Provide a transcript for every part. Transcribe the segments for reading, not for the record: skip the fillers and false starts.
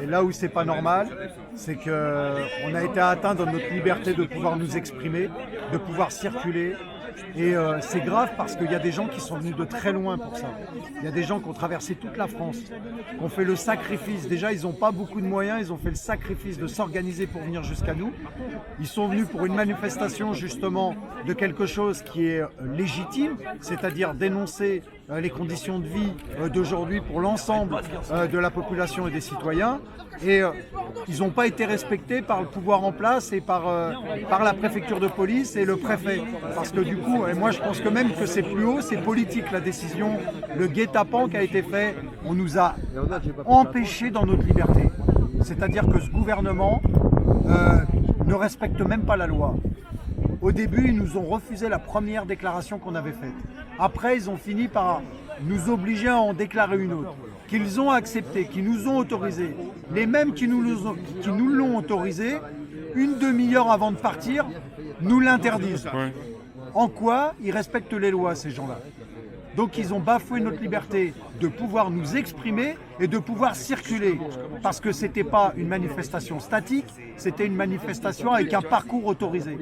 Et là où c'est pas normal, c'est qu'on a été atteint dans notre liberté de pouvoir nous exprimer, de pouvoir circuler. Et c'est grave parce qu'il y a des gens qui sont venus de très loin pour ça. Il y a des gens qui ont traversé toute la France, qui ont fait le sacrifice. Déjà, ils n'ont pas beaucoup de moyens, ils ont fait le sacrifice de s'organiser pour venir jusqu'à nous. Ils sont venus pour une manifestation justement de quelque chose qui est légitime, c'est-à-dire dénoncer les conditions de vie d'aujourd'hui pour l'ensemble de la population et des citoyens. Et ils n'ont pas été respectés par le pouvoir en place et par la préfecture de police et le préfet. Parce que du coup, et moi je pense que même que c'est plus haut, c'est politique la décision, le guet-apens qui a été fait, on nous a empêchés dans notre liberté. C'est-à-dire que ce gouvernement ne respecte même pas la loi. Au début, ils nous ont refusé la première déclaration qu'on avait faite. Après, ils ont fini par nous obliger à en déclarer une autre, qu'ils ont accepté, qui nous ont autorisé. Les mêmes qui nous l'ont autorisé, une demi-heure avant de partir, nous l'interdisent. Ouais. En quoi ils respectent les lois, ces gens-là? Donc ils ont bafoué notre liberté de pouvoir nous exprimer et de pouvoir circuler. Parce que ce n'était pas une manifestation statique, c'était une manifestation avec un parcours autorisé.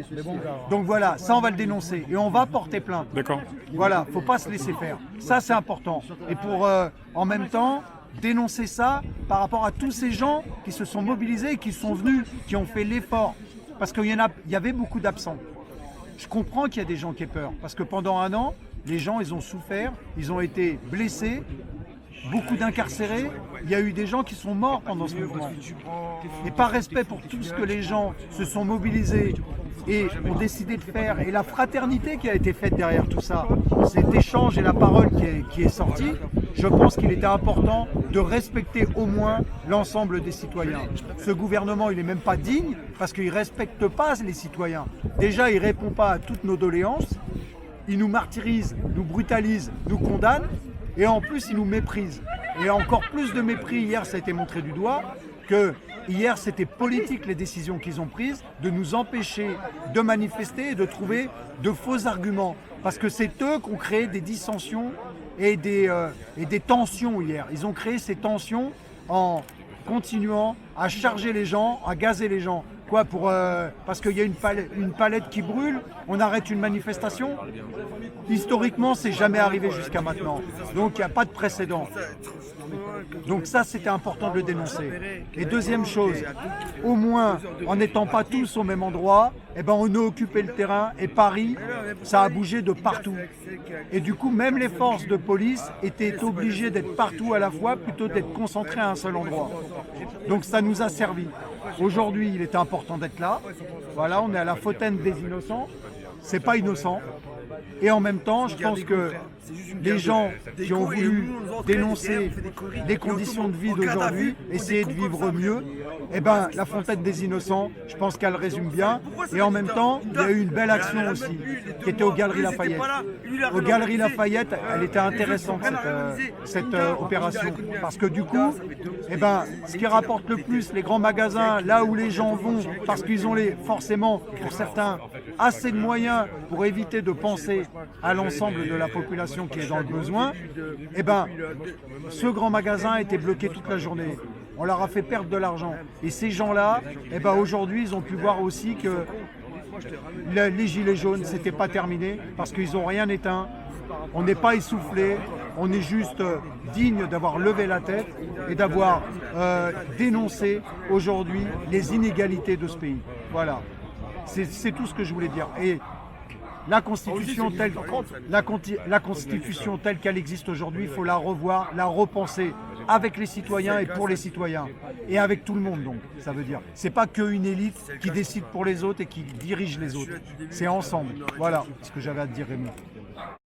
Donc voilà, ça on va le dénoncer et on va porter plainte. D'accord. Voilà, faut pas se laisser faire. Ça c'est important. Et pour en même temps dénoncer ça par rapport à tous ces gens qui se sont mobilisés, qui sont venus, qui ont fait l'effort. Parce qu'il y avait beaucoup d'absents. Je comprends qu'il y a des gens qui aient peur. Parce que pendant un an, les gens, ils ont souffert, ils ont été blessés, beaucoup d'incarcérés. Il y a eu des gens qui sont morts pendant ce mouvement. Et par respect pour tout ce que les gens se sont mobilisés et ont décidé de faire, et la fraternité qui a été faite derrière tout ça, cet échange et la parole qui est sortie, je pense qu'il était important de respecter au moins l'ensemble des citoyens. Ce gouvernement, il n'est même pas digne parce qu'il ne respecte pas les citoyens. Déjà, il ne répond pas à toutes nos doléances. Il nous martyrise, nous brutalise, nous condamne et en plus il nous méprise. Et encore plus de mépris, hier ça a été montré du doigt, que hier c'était politique les décisions qu'ils ont prises de nous empêcher de manifester et de trouver de faux arguments. Parce que c'est eux qui ont créé des dissensions et des tensions hier. Ils ont créé ces tensions en continuant à charger les gens, à gazer les gens. Quoi, parce qu'il y a une palette qui brûle, on arrête une manifestation? Historiquement, c'est jamais arrivé jusqu'à maintenant. Donc il n'y a pas de précédent. Donc ça, c'était important de le dénoncer. Et deuxième chose, au moins, en n'étant pas tous au même endroit, eh ben, on a occupé le terrain et Paris, ça a bougé de partout. Et du coup, même les forces de police étaient obligées d'être partout à la fois plutôt d'être concentrées à un seul endroit. Donc ça nous a servi. Aujourd'hui, il était important d'être là. Voilà, on est à la Fontaine des Innocents. C'est pas innocent. Et en même temps, je pense que les gens qui ont voulu dénoncer les conditions de vie d'aujourd'hui, essayer de vivre mieux, eh ben, la Fontaine des Innocents, je pense qu'elle résume bien. Et en même temps, il y a eu une belle action aussi, qui était aux Galeries Lafayette. Aux Galeries Lafayette, elle était intéressante, cette opération. Parce que du coup, eh ben, ce qui rapporte le plus, les grands magasins, là où les gens vont, parce qu'ils ont forcément, pour certains, assez de moyens pour éviter de penser à l'ensemble de la population qui est dans le besoin, eh ben, ce grand magasin a été bloqué toute la journée. On leur a fait perdre de l'argent. Et ces gens-là, eh ben, aujourd'hui, ils ont pu voir aussi que les gilets jaunes, c'était pas terminé parce qu'ils n'ont rien éteint. On n'est pas essoufflé, on est juste digne d'avoir levé la tête et d'avoir dénoncé aujourd'hui les inégalités de ce pays. Voilà, c'est tout ce que je voulais dire. Et la Constitution telle qu'elle existe aujourd'hui, il faut la revoir, la repenser avec les citoyens et pour les citoyens. Et avec tout le monde donc, ça veut dire. C'est pas qu'une élite qui décide pour les autres et qui dirige les autres. C'est ensemble. Voilà ce que j'avais à te dire, Rémi.